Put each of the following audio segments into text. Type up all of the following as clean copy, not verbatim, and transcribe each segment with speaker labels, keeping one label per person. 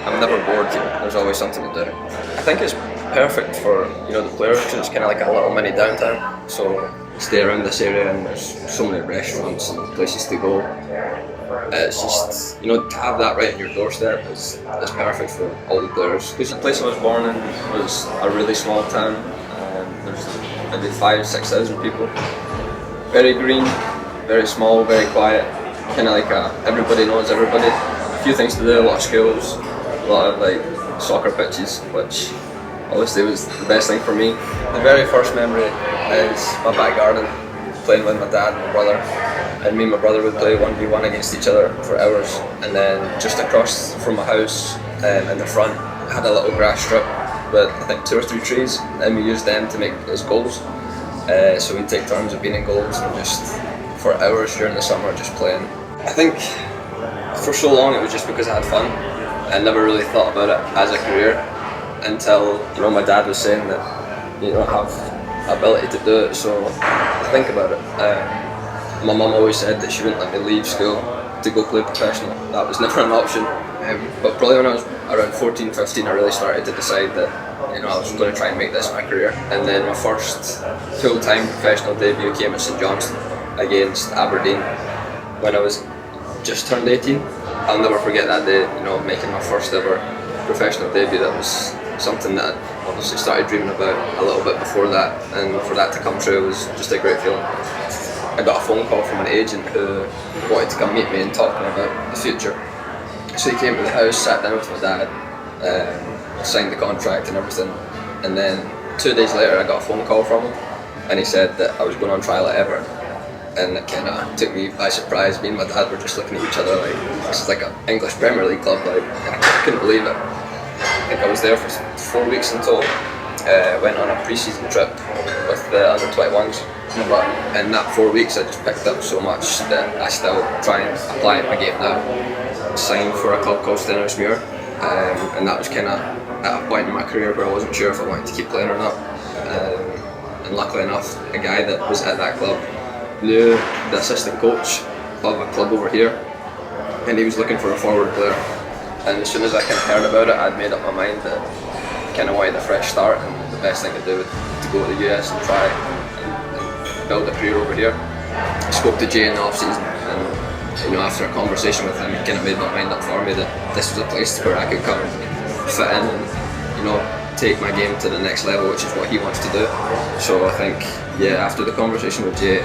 Speaker 1: I'm never bored. There's always something to do. I think it's perfect for the players because it's kind of like a little mini downtown. So stay around this area and there's so many restaurants and places to go. It's just to have that right at your doorstep is perfect for all the players. Because the place I was born in was a really small town. There's maybe 5,000-6,000 people. Very green, very small, very quiet. Kind of like everybody knows everybody. A few things to do, a lot of skills, a lot of like soccer pitches, which obviously was the best thing for me. The very first memory is my back garden, playing with my dad and my brother. And me and my brother would play 1v1 against each other for hours. And then just across from my house in the front, I had a little grass strip with I think 2 or 3 trees, and we used them to make as goals. So we'd take turns of being in goals and just for hours during the summer just playing. I think for so long it was just because I had fun. I never really thought about it as a career until my dad was saying that I have ability to do it, so I think about it. My mum always said that she wouldn't let me leave school to go play professional. That was never an option. But probably when I was around 14, 15, I really started to decide that I was going to try and make this my career. And then my first full-time professional debut came at St Johnstone against Aberdeen when I was just turned 18. I'll never forget that day, making my first ever professional debut. That was something that I obviously started dreaming about a little bit before that, and for that to come true was just a great feeling. I got a phone call from an agent who wanted to come meet me and talk to me about the future. So he came to the house, sat down with my dad, signed the contract and everything, and then 2 days later I got a phone call from him and he said that I was going on trial at Everton. And it kind of took me by surprise. Me and my dad were just looking at each other like, this is like an English Premier League club, like, I couldn't believe it. I think I was there for 4 weeks in total. Went on a pre-season trip with the under 21s. But in that 4 weeks I just picked up so much that I still try and apply it in my game now. Signed for a club called Stirling, and that was kind of at a point in my career where I wasn't sure if I wanted to keep playing or not. And luckily enough, a guy that was at that club knew the assistant coach of a club over here, and he was looking for a forward player. And as soon as I kind of heard about it, I'd made up my mind that I kind of wanted a fresh start, and the best thing to do was to go to the US and try and build a career over here. I spoke to Jay in the off season, and after a conversation with him, he kind of made my mind up for me that this was a place where I could come fit in and take my game to the next level, which is what he wants to do. So I think, after the conversation with Jay,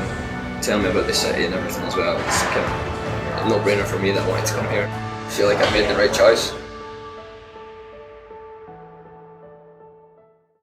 Speaker 1: telling me about the city and everything as well, it's kind of a no-brainer for me that I wanted to come here. I feel like I made the right choice.